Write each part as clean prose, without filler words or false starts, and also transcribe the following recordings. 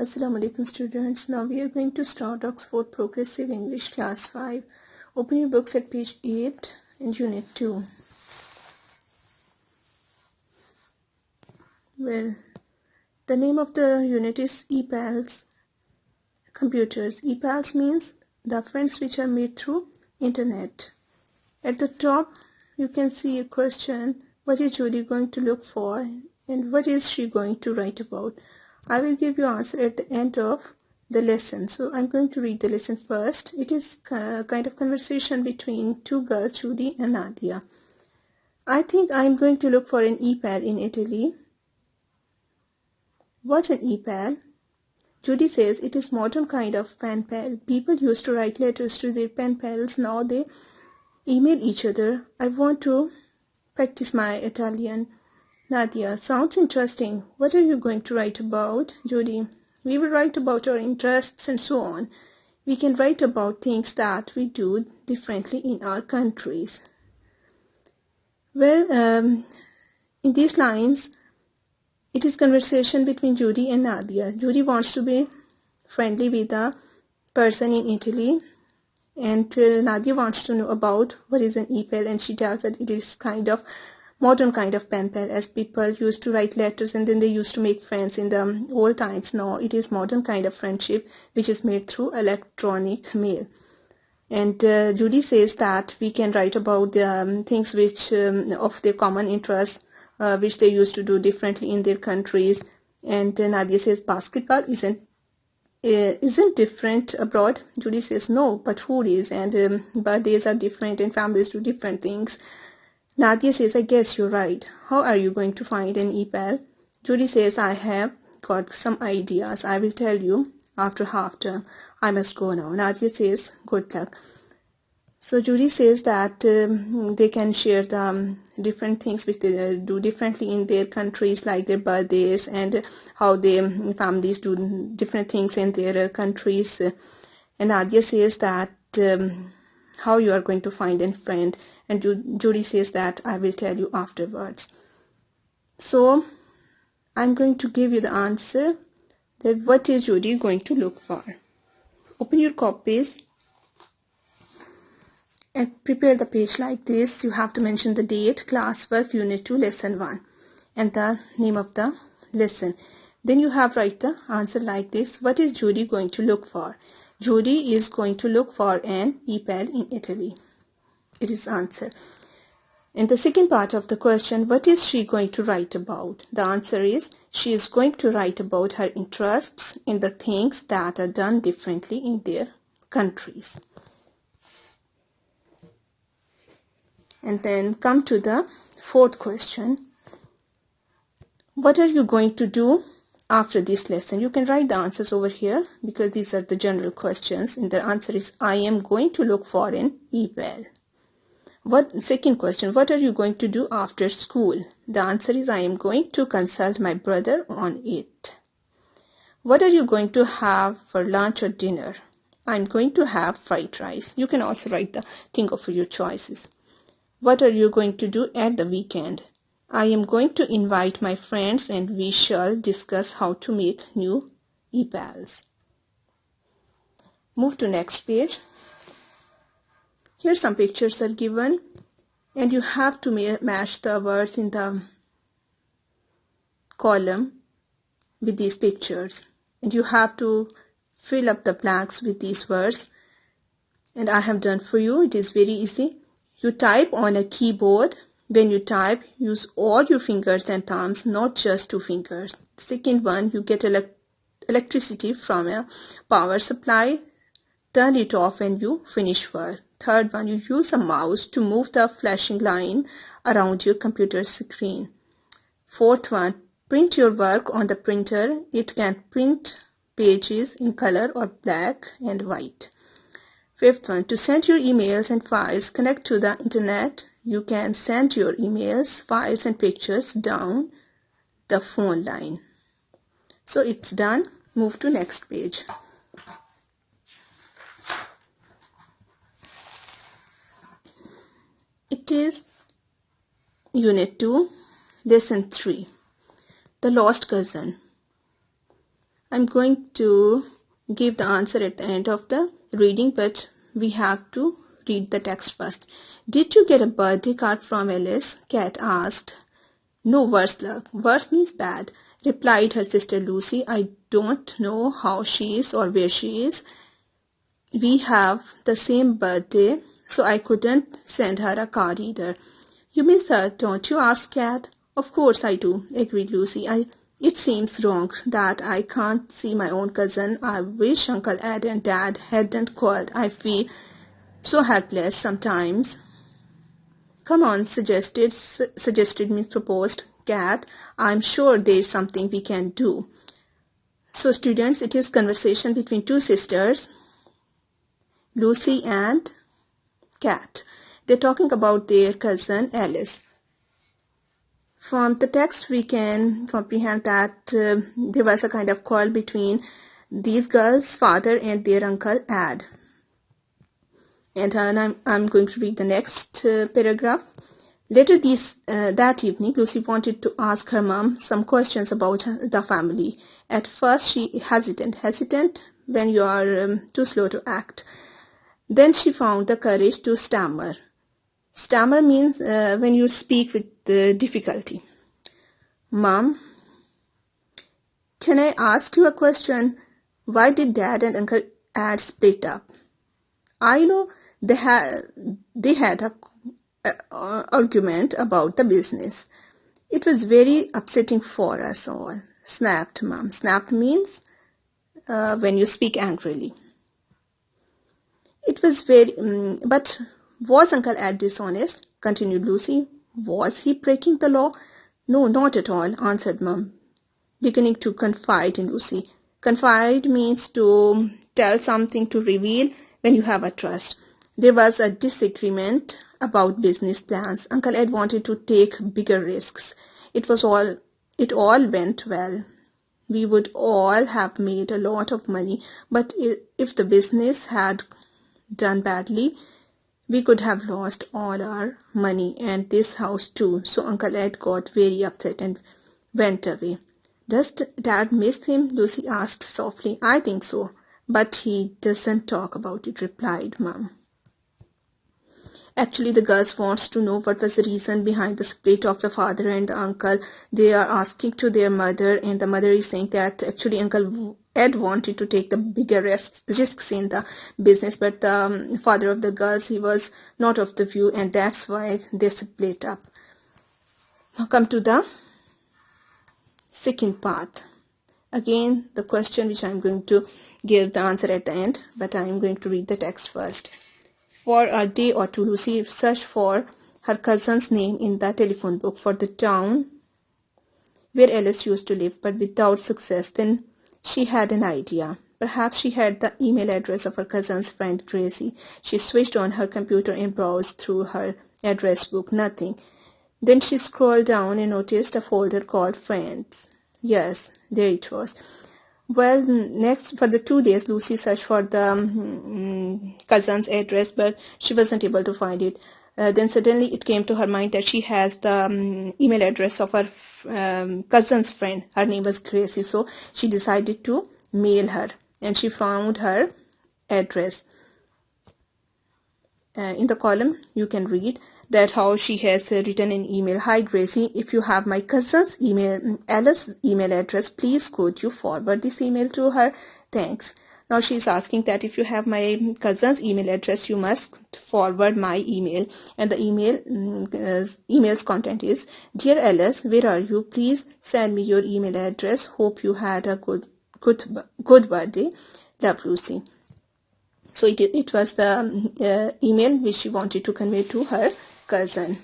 Assalamu alaikum students. Now we are going to start Oxford Progressive English Class 5. Open your books at page 8 in Unit 2. Well, the name of the unit is ePals Computers. ePals means the friends which are made through internet. At the top you can see a question, what is Judy going to look for and what is she going to write about? I will give you answer at the end of the lesson. So I'm going to read the lesson first. It is kind of conversation between two girls, Judy and Nadia. I think I'm going to look for an ePal in Italy. What's an ePal? Judy says it is modern kind of pen pal. People used to write letters to their pen pals. Now they email each other. I want to practice my Italian. Nadia, sounds interesting. What are you going to write about? Judy, we will write about our interests and so on. We can write about things that we do differently in our countries. Well, in these lines, it is conversation between Judy and Nadia. Judy wants to be friendly with a person in Italy, and Nadia wants to know about what is an ePal, and she tells that it is kind of modern kind of pen pal, as people used to write letters and then they used to make friends in the old times. Now it is modern kind of friendship which is made through electronic mail. And Judy says that we can write about the things which of their common interests, which they used to do differently in their countries. And Nadia says basketball isn't different abroad. Judy says no, but food is, and birthdays are different and families do different things. Nadia says, I guess you're right. How are you going to find an ePal? Judy says, I have got some ideas. I will tell you after half term. I must go now. Nadia says, good luck. So Judy says that they can share the different things which they do differently in their countries, like their birthdays and how their families do different things in their countries. And Nadia says that how you are going to find a friend, and Judy says that I will tell you afterwards. So I'm going to give you the answer that what is Judy going to look for. Open your copies and prepare the page like this. You have to mention the date, classwork, unit 2, lesson 1 and the name of the lesson. Then you have write the answer like this. What is Judy going to look for? Judy is going to look for an ePal in Italy. It is answer. In the second part of the question, what is she going to write about? The answer is she is going to write about her interests in the things that are done differently in their countries. And then come to the fourth question. What are you going to do after this lesson? You can write the answers over here because these are the general questions, and the answer is I am going to look for an ePal. Second question, what are you going to do after school? The answer is I am going to consult my brother on it. What are you going to have for lunch or dinner? I'm going to have fried rice. You can also write the thing of your choices. What are you going to do at the weekend? I am going to invite my friends and we shall discuss how to make new ePals. Move to next page. Here some pictures are given and you have to match the words in the column with these pictures. And you have to fill up the blanks with these words. And I have done for you. It is very easy. You type on a keyboard. When you type, use all your fingers and thumbs, not just 2 fingers. Second one, you get electricity from a power supply. Turn it off and you finish work. Third one, you use a mouse to move the flashing line around your computer screen. Fourth one, print your work on the printer. It can print pages in color or black and white. Fifth one, to send your emails and files, connect to the internet. You can send your emails, files and pictures down the phone line. So it's done. Move to next page. It is Unit 2, Lesson 3, The Lost Cousin. I'm going to give the answer at the end of the reading, but we have to read the text first. Did you get a birthday card from Alice? Cat asked. No, worse luck. Worse means bad, replied her sister Lucy. I don't know how she is or where she is. We have the same birthday, so I couldn't send her a card either. You miss her, don't you? Asked Cat. Of course I do, agreed Lucy. It seems wrong that I can't see my own cousin. I wish Uncle Ed and Dad hadn't called. I feel so helpless sometimes. Come on, suggested means proposed Cat. I'm sure there's something we can do. So students, it is conversation between two sisters, Lucy and Cat. They're talking about their cousin Alice. From the text, we can comprehend that there was a kind of quarrel between these girls' father and their uncle Ed. And I'm going to read the next paragraph. Later that evening, Lucy wanted to ask her mom some questions about the family. At first, she hesitant when you are too slow to act. Then she found the courage to stammer. Stammer means when you speak with difficulty. Mom, can I ask you a question? Why did Dad and Uncle Ed split up? I know they had an argument about the business. It was very upsetting for us all, snapped Mom. Snapped means when you speak angrily. It was very, but was Uncle Ed dishonest? Continued Lucy. Was he breaking the law? No, not at all, answered Mum, beginning to confide in Lucy. Confide means to tell something, to reveal when you have a trust. There was a disagreement about business plans. Uncle Ed wanted to take bigger risks. It all went well. We would all have made a lot of money, but if the business had done badly, we could have lost all our money and this house too. So Uncle Ed got very upset and went away. Does Dad miss him? Lucy asked softly. I think so, but he doesn't talk about it, replied Mum. Actually, the girls wants to know what was the reason behind the split of the father and the uncle. They are asking to their mother, and the mother is saying that actually Uncle Ed wanted to take the bigger risks in the business, but the father of the girls, he was not of the view, and that's why they split up. Now come to the second part. Again, the question which I'm going to give the answer at the end, but I'm going to read the text first. For a day or two, Lucy searched for her cousin's name in the telephone book for the town where Alice used to live, but without success. Then she had an idea. Perhaps she had the email address of her cousin's friend Gracie. She switched on her computer and browsed through her address book. Nothing. Then she scrolled down and noticed a folder called Friends. Yes, there it was. Well, next, for the 2 days, Lucy searched for the cousin's address, but she wasn't able to find it. Then suddenly it came to her mind that she has the email address of her cousin's friend. Her name was Gracie, so she decided to mail her, and she found her address. In the column, you can read that how she has written an email. Hi Gracie, if you have my cousin's email, Alice's email address, please could you forward this email to her? Thanks. Now she's asking that if you have my cousin's email address, you must forward my email. And the email's content is, Dear Alice, where are you? Please send me your email address. Hope you had a good birthday. Love, Lucy. So it was the email which she wanted to convey to her cousin.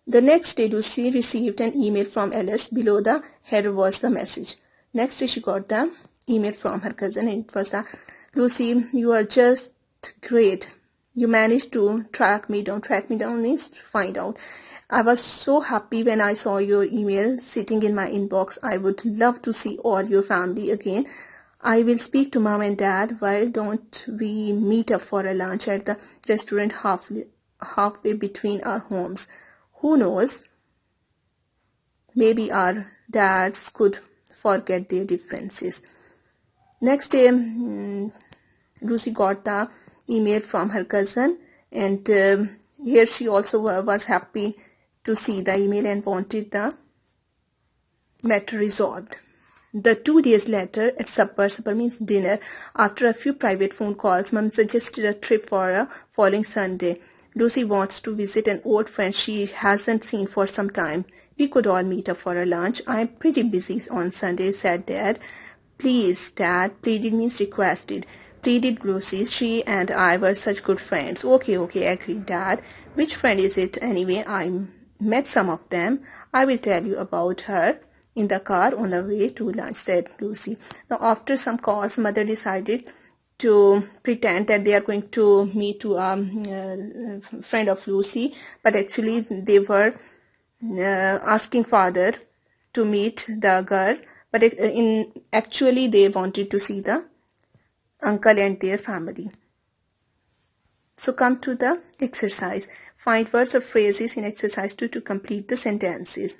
The next day, Lucy received an email from Alice. Below the header was the message. Next day, she got the email from her cousin, and it was Lucy, you are just great. You managed to track me down. Track me down means to find out. I was so happy when I saw your email sitting in my inbox. I would love to see all your family again. I will speak to Mom and Dad. Why don't we meet up for a lunch at the restaurant halfway between our homes? Who knows? Maybe our dads could forget their differences. Next day, Lucy got the email from her cousin, and here she also was happy to see the email and wanted the matter resolved. The 2 days later, at supper means dinner, after a few private phone calls, Mum suggested a trip for a following Sunday. Lucy wants to visit an old friend she hasn't seen for some time. We could all meet up for a lunch. I'm pretty busy on Sunday, said Dad. Please, Dad, pleaded means requested. Pleaded Lucy. She and I were such good friends. Okay, agreed Dad. Which friend is it anyway? I met some of them. I will tell you about her in the car on the way to lunch, said Lucy. Now, after some calls, Mother decided to pretend that they are going to meet to a friend of Lucy, but actually they were asking father to meet the girl, but actually they wanted to see the uncle and their family. So come to the exercise. Find words or phrases in exercise 2 to complete the sentences.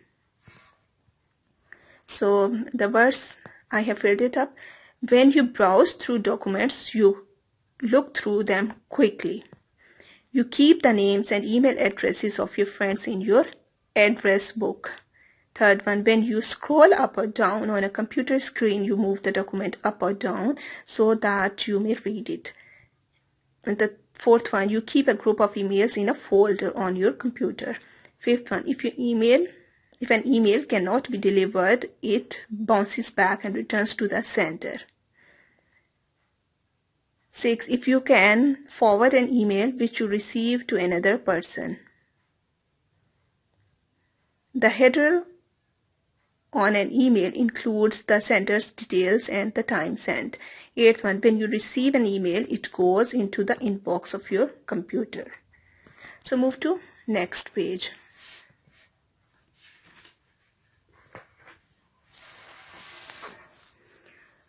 So the words, I have filled it up. When you browse through documents, you look through them quickly. You keep the names and email addresses of your friends in your address book. Third one, when you scroll up or down on a computer screen, you move the document up or down so that you may read it. And the fourth one, you keep a group of emails in a folder on your computer. Fifth one, if an email cannot be delivered, it bounces back and returns to the sender. 6. If you can forward an email which you receive to another person. The header on an email includes the sender's details and the time sent. 8th one, when you receive an email, it goes into the inbox of your computer. So move to next page.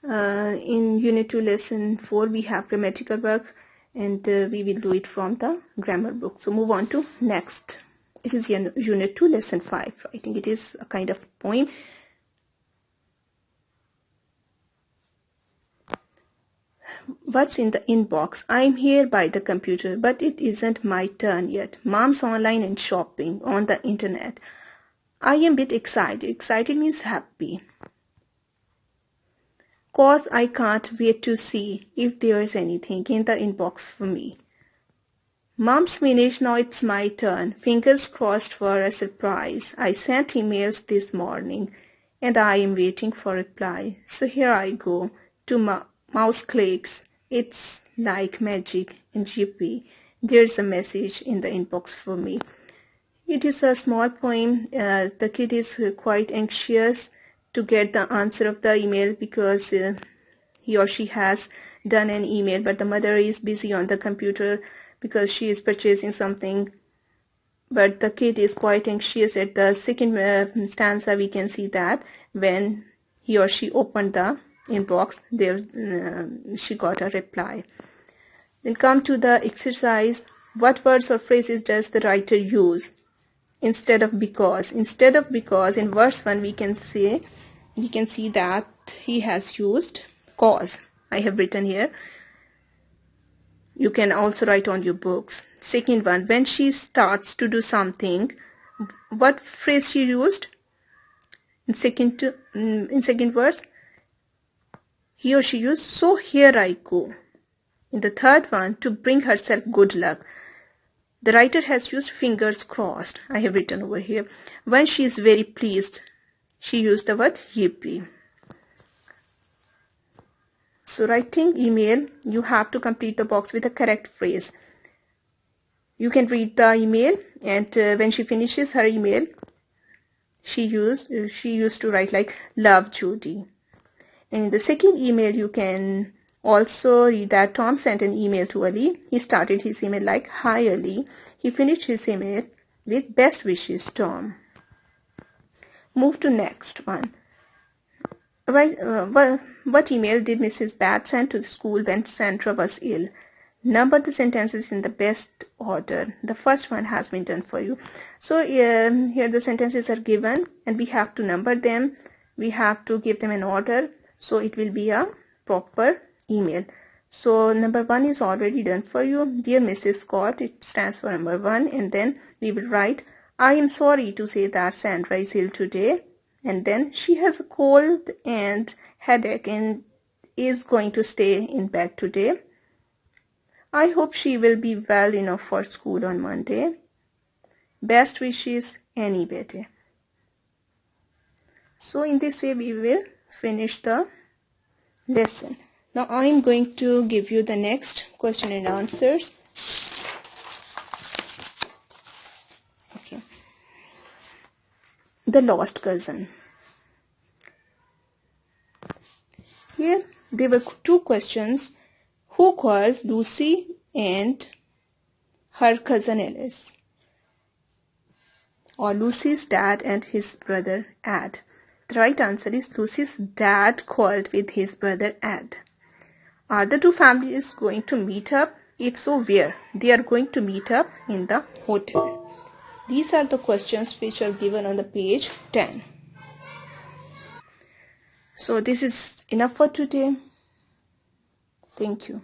In Unit 2, Lesson 4, we have grammatical work, and we will do it from the grammar book. So move on to next. It is Unit 2, Lesson 5. I think it is a kind of poem. What's in the inbox? I'm here by the computer, but it isn't my turn yet. Mom's online and shopping on the internet. I am a bit excited. Excited means happy. 'Cause I can't wait to see if there's anything in the inbox for me. Mom's finished, now it's my turn. Fingers crossed for a surprise. I sent emails this morning and I am waiting for reply. So here I go. To mouse clicks. It's like magic in GP. There's a message in the inbox for me. It is a small poem. The kid is quite anxious to get the answer of the email because he or she has done an email, but the mother is busy on the computer because she is purchasing something. But the kid is quite anxious. At the second stanza, we can see that when he or she opened the inbox, there she got a reply. Then come to the exercise. What words or phrases does the writer use instead of because? Instead of because, in verse 1, we can see that he has used cause. I have written here. You can also write on your books. Second one, when she starts to do something, what phrase she used? In second verse, he or she used, so here I go. In the third one, to bring herself good luck, the writer has used fingers crossed. I have written over here. When she is very pleased, she used the word yippee. So writing email, you have to complete the box with the correct phrase. You can read the email, and when she finishes her email, she used to write like, love Judy. And in the second email, you can also read that Tom sent an email to Ali. He started his email like, hi Ali. He finished his email with best wishes, Tom. Move to next one. What email did Mrs. Bat send to the school when Sandra was ill? Number the sentences in the best order. The first one has been done for you. So here the sentences are given and we have to number them we have to give them an order, so it will be a proper email. So number 1 is already done for you. Dear Mrs. Scott, it stands for number 1, and then we will write, I am sorry to say that Sandra is ill today, and then she has a cold and headache and is going to stay in bed today. I hope she will be well enough for school on Monday. Best wishes, Annie Betty. So in this way we will finish the lesson. Now I am going to give you the next question and answers. Okay. The lost cousin. Here there were 2 questions. Who called Lucy and her cousin Alice? Or Lucy's dad and his brother Ed. The right answer is Lucy's dad called with his brother Ed. Are the 2 families going to meet up? If so, where? They are going to meet up in the hotel. These are the questions which are given on the page 10. So this is enough for today. Thank you.